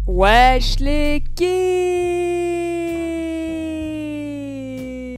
Wesh les kids!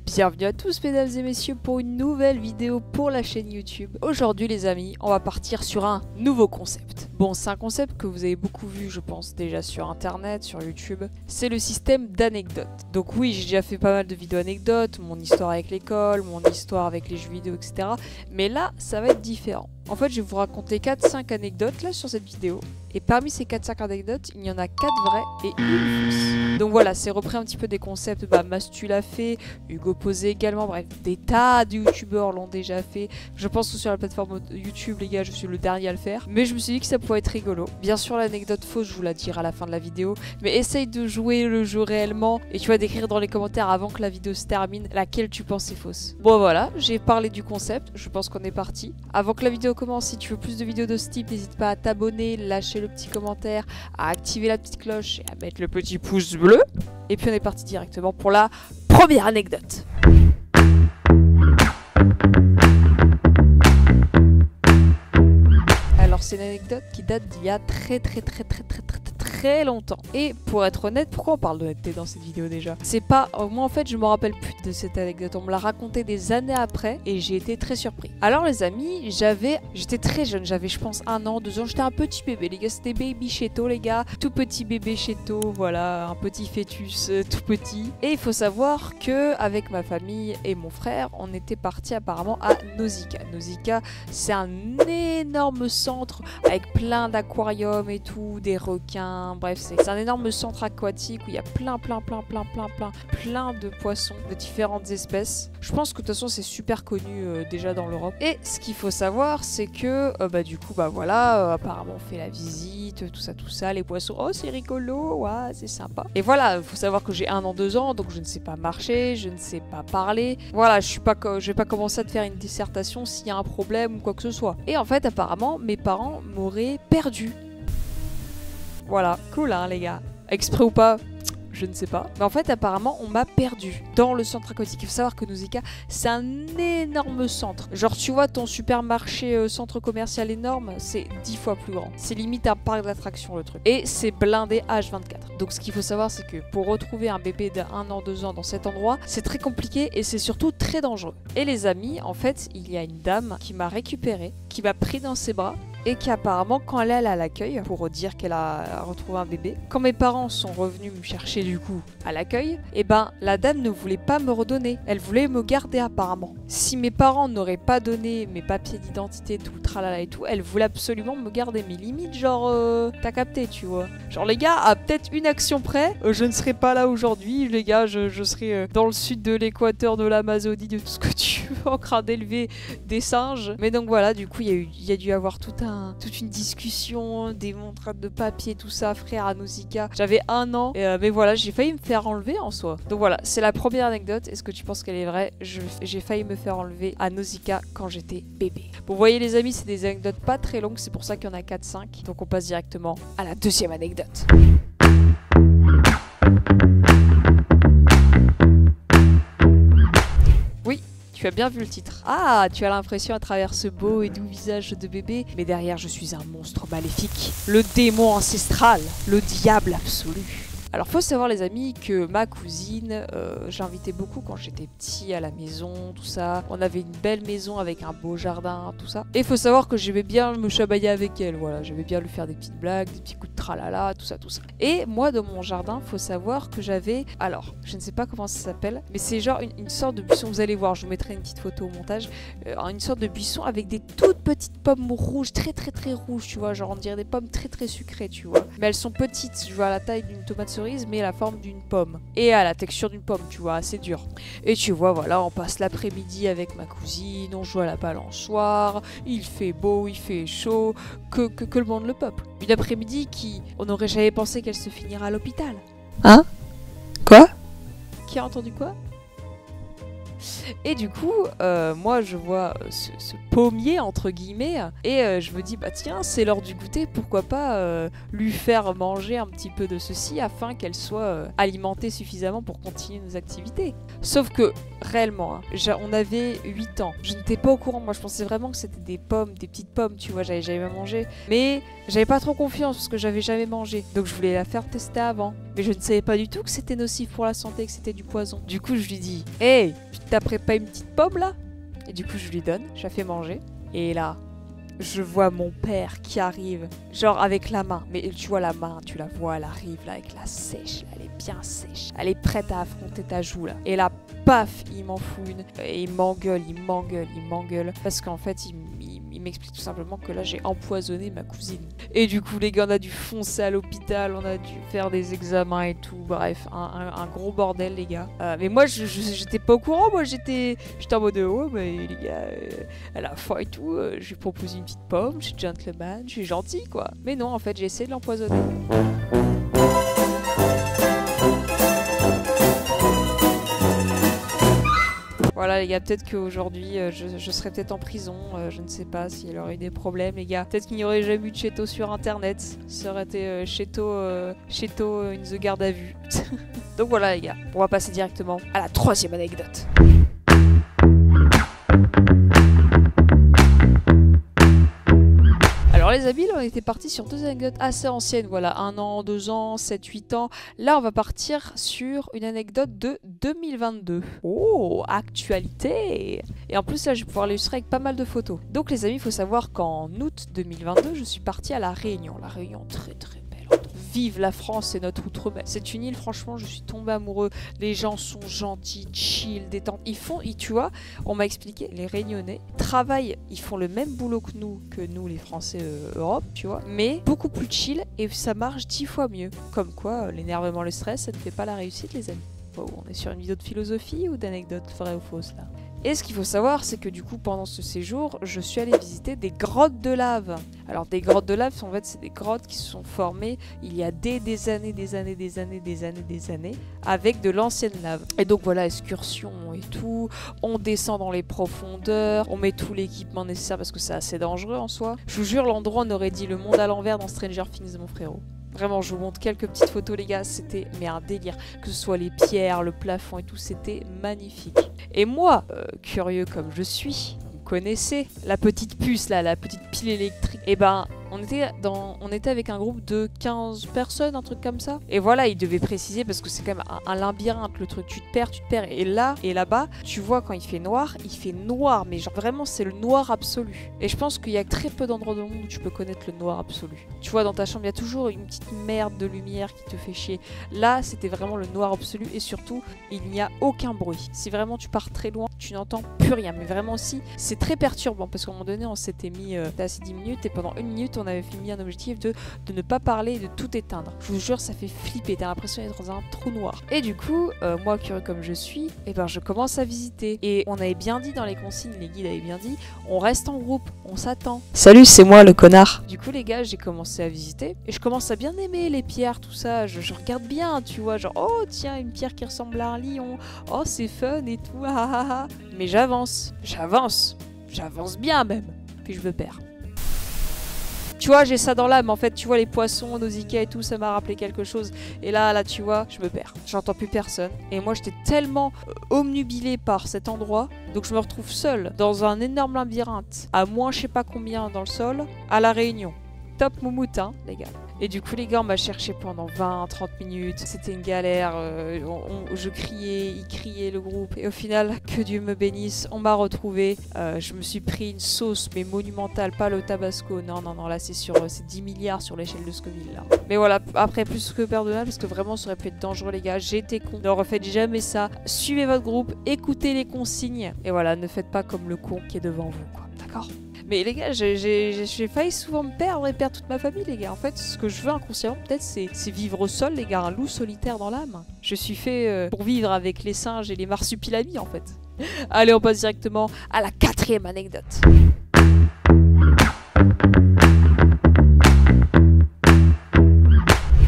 Bienvenue à tous mesdames et messieurs pour une nouvelle vidéo pour la chaîne YouTube. Aujourd'hui les amis, on va partir sur un nouveau concept. Bon, c'est un concept que vous avez beaucoup vu je pense déjà sur internet, sur YouTube. C'est le système d'anecdotes. Donc oui, j'ai déjà fait pas mal de vidéos anecdotes, mon histoire avec l'école, mon histoire avec les jeux vidéo, etc. Mais là, ça va être différent. En fait, je vais vous raconter 4-5 anecdotes là sur cette vidéo. Et parmi ces 4-5 anecdotes, il y en a 4 vraies et une fausse. Donc voilà, c'est repris un petit peu des concepts. Mastu l'a fait, Hugo Posé également. Bref, des tas de youtubeurs l'ont déjà fait. Je pense que sur la plateforme YouTube, les gars, je suis le dernier à le faire. Mais je me suis dit que ça pourrait être rigolo. Bien sûr, l'anecdote fausse, je vous la dirai à la fin de la vidéo. Mais essaye de jouer le jeu réellement. Et tu vas d'écrire dans les commentaires avant que la vidéo se termine laquelle tu penses est fausse. Bon voilà, j'ai parlé du concept. Je pense qu'on est parti. Avant que la vidéo commence, si tu veux plus de vidéos de ce type, n'hésite pas à t'abonner, lâcher le petit commentaire, à activer la petite cloche et à mettre le petit pouce bleu. Et puis on est parti directement pour la première anecdote. Alors c'est une anecdote qui date d'il y a très longtemps. Et pour être honnête, pourquoi on parle d'honnêteté dans cette vidéo déjà? C'est pas... Moi en fait je me rappelle plus de cette anecdote, on me l'a raconté des années après et j'ai été très surpris. Alors les amis, j'étais très jeune, j'avais je pense 1 an, 2 ans, j'étais un petit bébé les gars, c'était baby Cheto les gars, tout petit bébé Cheto, voilà, un petit fœtus tout petit. Et il faut savoir que avec ma famille et mon frère, on était partis apparemment à Nausicaa. Nausicaa, c'est un énorme centre avec plein d'aquariums et tout, des requins. Bref, c'est un énorme centre aquatique où il y a plein de poissons de différentes espèces. Je pense que de toute façon c'est super connu déjà dans l'Europe. Et ce qu'il faut savoir c'est que du coup voilà, apparemment on fait la visite, tout ça, les poissons, oh c'est rigolo, ouais c'est sympa. Et voilà, il faut savoir que j'ai 1 an, 2 ans, donc je ne sais pas marcher, je ne sais pas parler. Voilà, je vais pas commencer à te faire une dissertation s'il y a un problème ou quoi que ce soit. Et en fait apparemment mes parents m'auraient perdu. Voilà, cool hein les gars. Exprès ou pas, je ne sais pas. Mais en fait apparemment on m'a perdu dans le centre aquatique. Il faut savoir que Nausicaa c'est un énorme centre. Genre tu vois ton supermarché centre commercial énorme, c'est 10 fois plus grand. C'est limite un parc d'attractions le truc. Et c'est blindé H24. Donc ce qu'il faut savoir c'est que pour retrouver un bébé d'1 an, 2 ans dans cet endroit, c'est très compliqué et c'est surtout très dangereux. Et les amis, en fait il y a une dame qui m'a récupéré, qui m'a pris dans ses bras. Et qui apparemment, quand elle est à l'accueil, pour dire qu'elle a retrouvé un bébé, quand mes parents sont revenus me chercher du coup à l'accueil, et la dame ne voulait pas me redonner. Elle voulait me garder apparemment. Si mes parents n'auraient pas donné mes papiers d'identité, tout le tralala et tout, elle voulait absolument me garder. Mais limite, genre, t'as capté, tu vois. Genre les gars, à peut-être une action près, je ne serais pas là aujourd'hui. Les gars, je serais dans le sud de l'Équateur, de l'Amazonie, de tout ce que tu veux, en train d'élever des singes. Mais donc voilà, du coup, il y a dû y avoir toute une discussion, des montres de papier, tout ça, frère, à Nausicaa. J'avais 1 an, mais voilà, j'ai failli me faire enlever en soi. Donc voilà, c'est la première anecdote. Est-ce que tu penses qu'elle est vraie? J'ai failli me faire enlever à Nausicaa quand j'étais bébé. Bon, vous voyez les amis, c'est des anecdotes pas très longues, c'est pour ça qu'il y en a 4-5. Donc on passe directement à la deuxième anecdote. Tu as bien vu le titre. Ah, tu as l'impression à travers ce beau et doux visage de bébé, mais derrière je suis un monstre maléfique, le démon ancestral, le diable absolu. Alors faut savoir les amis que ma cousine, j'invitais beaucoup quand j'étais petit à la maison, tout ça. On avait une belle maison avec un beau jardin, tout ça. Et faut savoir que j'aimais bien me chamailler avec elle, voilà. J'aimais bien lui faire des petites blagues, des petits coups de tralala, tout ça. Et moi dans mon jardin, faut savoir que j'avais... Alors, je ne sais pas comment ça s'appelle, mais c'est genre une sorte de buisson, vous allez voir, je vous mettrai une petite photo au montage. Une sorte de buisson avec des toutes petites pommes rouges, très rouges, tu vois. Genre on dirait des pommes très sucrées, tu vois. Mais elles sont petites, je vois à la taille d'une tomate cerise, mais à la forme d'une pomme et à la texture d'une pomme, tu vois, assez dur. Et tu vois, voilà, on passe l'après-midi avec ma cousine, on joue à la balançoire, il fait beau, il fait chaud, que le monde le peuple. Une après-midi qui, on n'aurait jamais pensé qu'elle se finira à l'hôpital. Hein? Quoi? Qui a entendu quoi? Et du coup, moi je vois ce pommier entre guillemets et je me dis bah tiens c'est l'heure du goûter, pourquoi pas lui faire manger un petit peu de ceci afin qu'elle soit alimentée suffisamment pour continuer nos activités. Sauf que réellement, hein, on avait 8 ans, je n'étais pas au courant, moi je pensais vraiment que c'était des pommes, des petites pommes, tu vois, j'avais jamais mangé, mais j'avais pas trop confiance parce que j'avais jamais mangé, donc je voulais la faire tester avant. Mais je ne savais pas du tout que c'était nocif pour la santé, que c'était du poison. Du coup je lui dis hey, tu t'apprêtes pas une petite pomme là? Et du coup je lui donne, je la fais manger, et là je vois mon père qui arrive, genre avec la main. Mais tu vois la main, tu la vois, elle arrive là avec la sèche, là, elle est bien sèche. Elle est prête à affronter ta joue là. Et là, paf, il m'en fout une. Et il m'engueule, il m'engueule, il m'engueule. Parce qu'en fait, il m'explique tout simplement que là, j'ai empoisonné ma cousine. Et du coup, les gars, on a dû foncer à l'hôpital, on a dû faire des examens et tout. Bref, un gros bordel, les gars. Mais moi, j'étais pas au courant. Moi, j'étais en mode, oh, mais les gars, à la fin et tout, je lui propose une petite pomme, je suis gentleman, je suis gentil, quoi. Mais non, en fait, j'ai essayé de l'empoisonner. Voilà les gars, peut-être qu'aujourd'hui je serais peut-être en prison, je ne sais pas s'il y aurait eu des problèmes les gars. Peut-être qu'il n'y aurait jamais eu de Cheeto sur internet, ça aurait été Cheeto in the garde à vue. Donc voilà les gars, on va passer directement à la 3e anecdote. Alors les amis, là on était partis sur 2 anecdotes assez anciennes, voilà, 1 an, 2 ans, 7, 8 ans. Là on va partir sur une anecdote de 2022. Oh, actualité! Et en plus là je vais pouvoir l'illustrer avec pas mal de photos. Donc les amis, il faut savoir qu'en août 2022, je suis partie à La Réunion. La Réunion, très très belle. Vive la France, c'est notre outre-mer. C'est une île, franchement, je suis tombée amoureux. Les gens sont gentils, chill, détente. Tu vois, on m'a expliqué, les Réunionnais travaillent, ils font le même boulot que nous les Français Europe, tu vois, mais beaucoup plus chill et ça marche 10 fois mieux. Comme quoi, l'énervement, le stress, ça ne fait pas la réussite, les amis. Wow, on est sur une vidéo de philosophie ou d'anecdotes vraies ou fausses là? Et ce qu'il faut savoir, c'est que du coup, pendant ce séjour, je suis allée visiter des grottes de lave. Alors, des grottes de lave, en fait, c'est des grottes qui se sont formées il y a des années, avec de l'ancienne lave. Et donc, voilà, excursion et tout. On descend dans les profondeurs, on met tout l'équipement nécessaire parce que c'est assez dangereux en soi. Je vous jure, l'endroit, on aurait dit le monde à l'envers dans Stranger Things, mon frérot. Vraiment, je vous montre quelques petites photos, les gars. C'était un délire. Que ce soit les pierres, le plafond et tout, c'était magnifique. Et moi, curieux comme je suis, vous connaissez la petite puce là, la petite pile électrique. Et ben, on était avec un groupe de 15 personnes, un truc comme ça. Et voilà, il devait préciser parce que c'est quand même un labyrinthe le truc. Tu te perds. Et là et là-bas, tu vois quand il fait noir, mais genre vraiment c'est le noir absolu. Et je pense qu'il y a très peu d'endroits dans le monde où tu peux connaître le noir absolu. Tu vois, dans ta chambre, il y a toujours une petite merde de lumière qui te fait chier. Là, c'était vraiment le noir absolu et surtout, il n'y a aucun bruit. Si vraiment tu pars très loin, tu n'entends plus rien. Mais vraiment aussi, c'est très perturbant parce qu'à un moment donné, on s'était mis assez 10 minutes et pendant 1 minute, on avait mis un objectif de ne pas parler et de tout éteindre. Je vous jure, ça fait flipper, t'as l'impression d'être dans un trou noir. Et du coup, moi curieux comme je suis, je commence à visiter. Et on avait bien dit dans les consignes, les guides avaient bien dit, on reste en groupe, on s'attend. Salut, c'est moi le connard. Du coup les gars, j'ai commencé à visiter et je commence à bien aimer les pierres, tout ça. Je regarde bien, tu vois, genre oh tiens, une pierre qui ressemble à un lion, oh c'est fun et tout, Mais j'avance bien même, puis je me perds. Tu vois, j'ai ça dans l'âme, en fait, tu vois, les poissons, Nausicaa et tout, ça m'a rappelé quelque chose. Et là, tu vois, je me perds. J'entends plus personne. Et moi, j'étais tellement omnubilée par cet endroit, donc je me retrouve seule dans un énorme labyrinthe, à moins je sais pas combien dans le sol, à La Réunion. Top moumoute, hein, les gars. Et du coup, les gars, on m'a cherché pendant 20-30 minutes. C'était une galère. Je criais, il criait, le groupe. Et au final, que Dieu me bénisse, on m'a retrouvé. Je me suis pris une sauce, mais monumentale. Pas le tabasco. Non, là, c'est 10 milliards sur l'échelle de Scoville, là. Mais voilà, après, plus que peur de mal, parce que vraiment, ça aurait pu être dangereux, les gais. J'étais con. Ne refaites jamais ça. Suivez votre groupe, écoutez les consignes. Et voilà, ne faites pas comme le con qui est devant vous, quoi. D'accord ? Mais les gars, j'ai failli souvent me perdre et perdre toute ma famille, les gars. En fait, ce que je veux inconsciemment, peut-être, c'est vivre seul, les gars, un loup solitaire dans l'âme. Je suis fait pour vivre avec les singes et les marsupilamis, en fait. Allez, on passe directement à la 4e anecdote.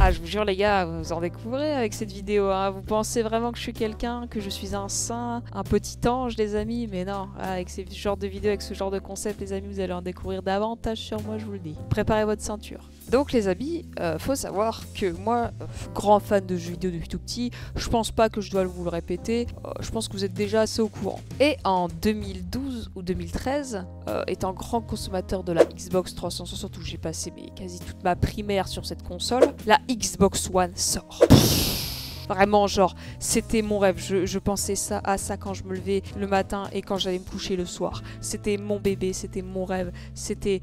Ah, je vous jure les gars, vous en découvrez avec cette vidéo, hein. Vous pensez vraiment que je suis quelqu'un, que je suis un saint, un petit ange les amis, mais non, avec ce genre de vidéos, avec ce genre de concept les amis, vous allez en découvrir davantage sur moi, je vous le dis. Préparez votre ceinture. Donc les amis, faut savoir que moi, grand fan de jeux vidéo depuis tout petit, je pense pas que je dois vous le répéter, je pense que vous êtes déjà assez au courant. Et en 2012 ou 2013, étant grand consommateur de la Xbox 360 où j'ai passé quasi toute ma primaire sur cette console, la Xbox One sort. Vraiment, genre, c'était mon rêve. Je pensais à ça quand je me levais le matin et quand j'allais me coucher le soir. C'était mon bébé, c'était mon rêve. C'était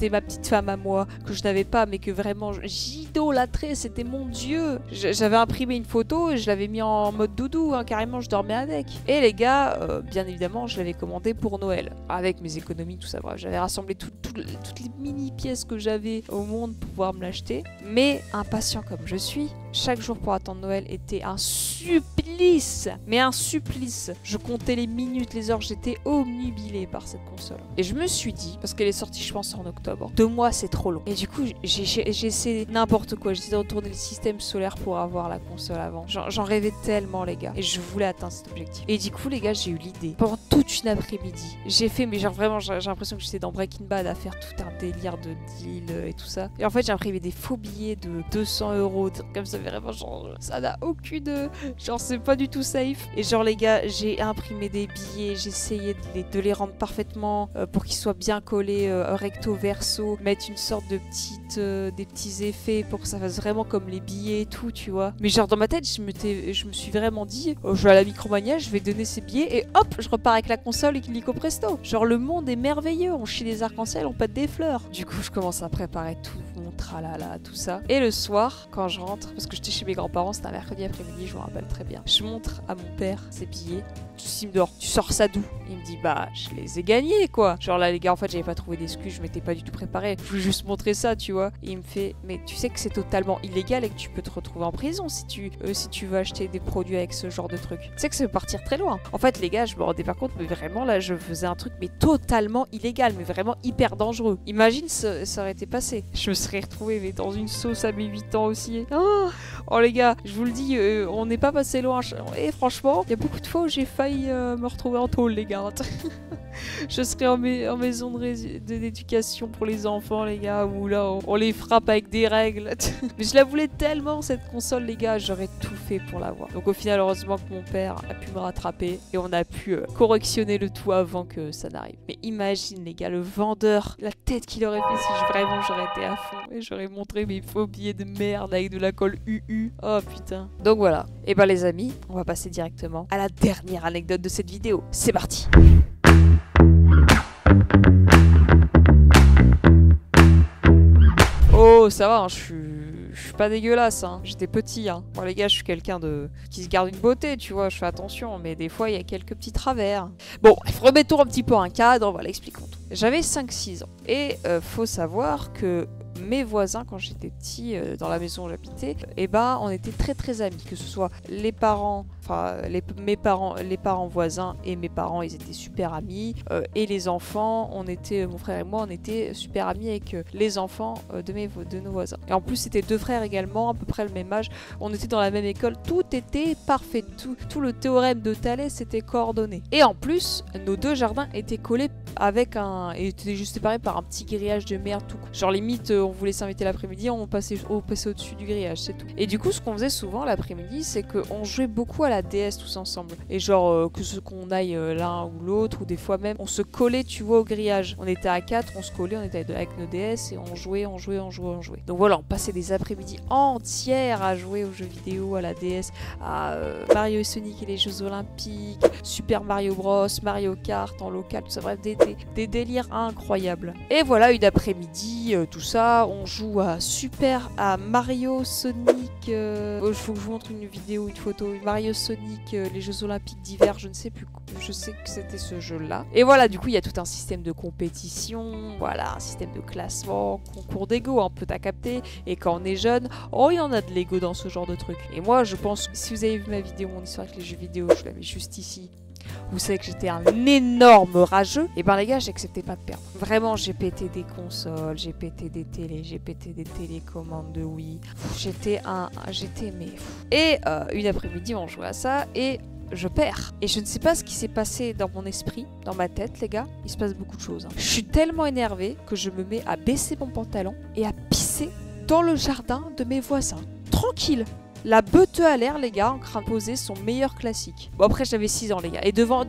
ma petite femme à moi, que je n'avais pas, mais que vraiment j'idolâtrais. C'était mon Dieu. J'avais imprimé une photo et je l'avais mis en mode doudou, hein, carrément, je dormais avec. Et les gars, bien évidemment, je l'avais commandé pour Noël. Avec mes économies, tout ça. Bref, j'avais rassemblé toutes les mini-pièces que j'avais au monde pour pouvoir me l'acheter. Mais, impatient comme je suis, chaque jour pour attendre Noël était un supplice, mais un supplice. Je comptais les minutes, les heures, j'étais omnubilée par cette console. Et je me suis dit, parce qu'elle est sortie je pense en octobre, 2 mois c'est trop long. Et du coup j'ai essayé n'importe quoi, j'ai essayé de retourner le système solaire pour avoir la console avant. J'en rêvais tellement les gars, et je voulais atteindre cet objectif. Et du coup les gars j'ai eu l'idée, pendant toute une après-midi, j'ai fait, mais genre vraiment j'ai l'impression que j'étais dans Breaking Bad à faire tout un délire de deal et tout ça. Et en fait j'ai imprimé des faux billets de 200 €, comme ça, vraiment genre ça n'a aucune, genre c'est pas du tout safe. Et genre les gars, j'ai imprimé des billets, j'ai essayé de les rendre parfaitement pour qu'ils soient bien collés recto verso, mettre une sorte de des petits effets pour que ça fasse vraiment comme les billets et tout, tu vois. Mais genre dans ma tête je me suis vraiment dit, je vais à la Micromania, je vais donner ces billets et hop, je repars avec la console et l'illico presto. Genre le monde est merveilleux, on chie des arcs-en-ciel, on pète des fleurs. Du coup je commence à préparer tout mon tralala, tout ça. Et le soir, quand je rentre, parce que j'étais chez mes grands-parents, c'était un mercredi après-midi, je me rappelle très bien. Je montre à mon père ses billets. Il me dit, tu sors ça d'où? Il me dit, bah, je les ai gagnés, quoi. Genre là, les gars, en fait, j'avais pas trouvé d'excuses, je m'étais pas du tout préparée. Je voulais juste montrer ça, tu vois. Et il me fait, mais tu sais que c'est totalement illégal et que tu peux te retrouver en prison si tu veux acheter des produits avec ce genre de truc. Tu sais que ça peut partir très loin. En fait, les gars, je me rendais pas compte, mais vraiment, là, je faisais un truc, mais totalement illégal, mais vraiment hyper dangereux. Imagine, ça aurait été passé. Je me serais retrouvée, mais dans une sauce à mes 8 ans aussi. Oh, les gars, je vous le dis, on n'est pas passé loin. Et franchement, il y a beaucoup de fois où j'ai failli me retrouver en tôle, les gars. Je serais en maison d'éducation pour les enfants, les gars, où là, on les frappe avec des règles. Mais je la voulais tellement, cette console, les gars, j'aurais tout fait pour l'avoir. Donc au final, heureusement que mon père a pu me rattraper et on a pu correctionner le tout avant que ça n'arrive. Mais imagine, les gars, le vendeur, la tête qu'il aurait fait si vraiment j'aurais été à fond et j'aurais montré mes faux billets de merde avec de la colle UU. Oh putain. Donc voilà. Et ben les amis, on va passer directement à la dernière anecdote de cette vidéo. C'est parti. Oh, ça va, hein, je suis pas dégueulasse, hein. J'étais petit, hein. Bon les gars, je suis quelqu'un qui se garde une beauté, tu vois, je fais attention, mais des fois il y a quelques petits travers. Bon, remettons un petit peu un cadre, voilà, expliquons tout. J'avais 5-6 ans et faut savoir que mes voisins, quand j'étais petit, dans la maison où j'habitais, et ben on était très très amis, que ce soit les parents, enfin les parents voisins et mes parents, ils étaient super amis, et les enfants, mon frère et moi, on était super amis avec les enfants de nos voisins. Et en plus c'était 2 frères également, à peu près le même âge, on était dans la même école, tout était parfait, tout le théorème de Thalès était coordonné. Et en plus, nos 2 jardins étaient collés et étaient juste séparés par un petit grillage de merde, tout. Genre limite, on voulait s'inviter l'après-midi, on passait au-dessus du grillage, c'est tout. Et du coup, ce qu'on faisait souvent l'après-midi, c'est qu'on jouait beaucoup à la DS tous ensemble. Et genre, qu'on aille l'un ou l'autre, ou des fois même, on se collait, tu vois, au grillage. On était à 4, on se collait, on était avec nos DS et on jouait. Donc voilà, on passait des après-midi entières à jouer aux jeux vidéo, à la DS, à Mario et Sonic et les Jeux Olympiques, Super Mario Bros, Mario Kart en local, tout ça, bref, des délires incroyables. Et voilà, une après-midi, tout ça, on joue à Mario, Sonic, il faut que je vous montre une vidéo, une photo, Mario, Sonic, les Jeux Olympiques d'hiver, je ne sais plus, je sais que c'était ce jeu-là. Et voilà, du coup, il y a tout un système de compétition, voilà, un système de classement, concours d'ego, un peu t'as capté, et quand on est jeune, oh, il y en a de l'ego dans ce genre de truc. Et moi, je pense, si vous avez vu ma vidéo, mon histoire avec les jeux vidéo, je la mets juste ici. vous savez que j'étais un énorme rageux, et ben les gars, j'acceptais pas de perdre. Vraiment, j'ai pété des consoles, j'ai pété des télés, j'ai pété des télécommandes de Wii. J'étais mais... Et une après-midi, on jouait à ça, et je perds. Et je ne sais pas ce qui s'est passé dans mon esprit, dans ma tête, les gars. Il se passe beaucoup de choses. Je suis tellement énervée que je me mets à baisser mon pantalon et à pisser dans le jardin de mes voisins. Tranquille. La beuteux à l'air, les gars, en train de poser son meilleur classique. Bon, après, j'avais 6 ans, les gars. Et devant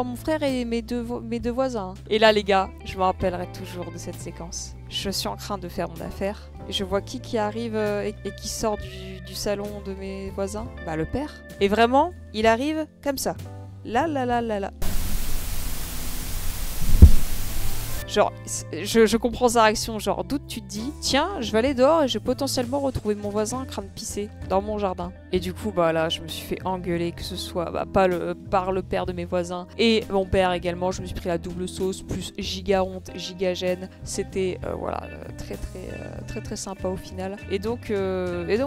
mon frère et mes deux voisins. Et là, les gars, je me rappellerai toujours de cette séquence. Je suis en train de faire mon affaire. Et je vois qui arrive et qui sort du salon de mes voisins. Bah, le père. Et vraiment, il arrive comme ça. Là. Genre, je comprends sa réaction, genre, d'où tu te dis, tiens, je vais aller dehors et je vais potentiellement retrouver mon voisin en train de pisser dans mon jardin. Et du coup, bah là, je me suis fait engueuler, que ce soit par le père de mes voisins et mon père également. Je me suis pris la double sauce, plus giga honte, giga gêne. C'était, voilà, très sympa au final. Et donc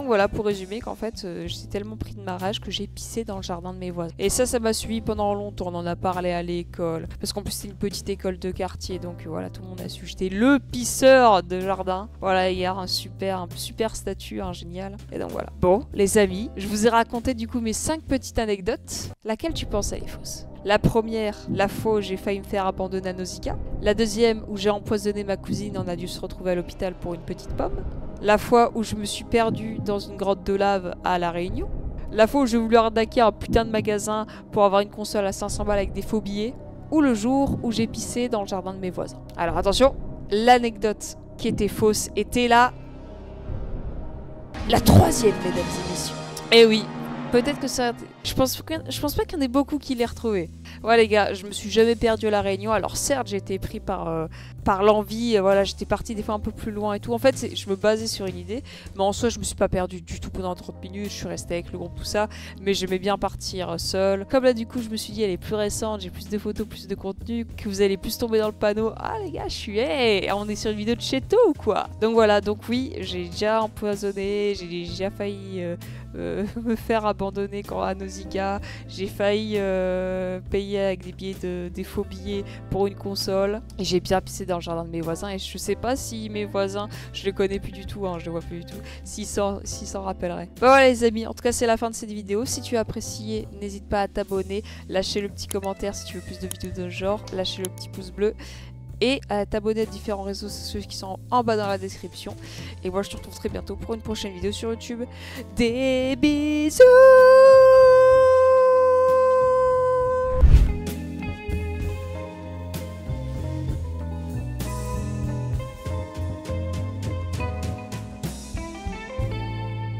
voilà, pour résumer, qu'en fait, j'étais tellement pris de ma rage que j'ai pissé dans le jardin de mes voisins. Et ça m'a suivi pendant longtemps, on en a parlé à l'école. Parce qu'en plus, c'était une petite école de quartier, donc voilà, tout le monde a su. J'étais le pisseur de jardin. Voilà, hier, un super statut, génial. Et donc voilà. Bon, les amis, je vous ai raconté du coup mes 5 petites anecdotes. Laquelle tu penses elle est fausse? La première, la fois où j'ai failli me faire abandonner à Nausicaa. La deuxième, où j'ai empoisonné ma cousine, on a dû se retrouver à l'hôpital pour une petite pomme. La fois où je me suis perdue dans une grotte de lave à La Réunion. La fois où j'ai voulu arnaquer un putain de magasin pour avoir une console à 500 balles avec des faux billets. Ou le jour où j'ai pissé dans le jardin de mes voisins. Alors attention, l'anecdote qui était fausse était la troisième, mesdames et messieurs. Eh oui, peut-être que ça... Je pense pas qu'il y en ait beaucoup qui l'aient retrouvé. Ouais les gars, je me suis jamais perdu à La Réunion. Alors certes, j'ai été pris par l'envie. Voilà, j'étais parti des fois un peu plus loin et tout. En fait, je me basais sur une idée. Mais en soi, je me suis pas perdu du tout pendant 30 minutes. Je suis restée avec le groupe, tout ça. Mais j'aimais bien partir seule. Comme là, du coup, je me suis dit, elle est plus récente. J'ai plus de photos, plus de contenu. Que vous allez plus tomber dans le panneau. Ah les gars, je suis... Hey, on est sur une vidéo de Cheeto ou quoi? Donc voilà, donc oui, j'ai déjà empoisonné. J'ai déjà failli... me faire abandonner quand à Nausicaa. J'ai failli payer avec des billets des faux billets pour une console. Et j'ai bien pissé dans le jardin de mes voisins. Et je sais pas si mes voisins, je les connais plus du tout, je les vois plus du tout, s'ils s'en rappelleraient. Bah voilà les amis, en tout cas c'est la fin de cette vidéo. Si tu as apprécié, n'hésite pas à t'abonner, lâcher le petit commentaire si tu veux plus de vidéos de ce genre, lâcher le petit pouce bleu. Et à t'abonner à différents réseaux sociaux qui sont en bas dans la description. Et moi je te retrouve très bientôt pour une prochaine vidéo sur YouTube. Des bisous!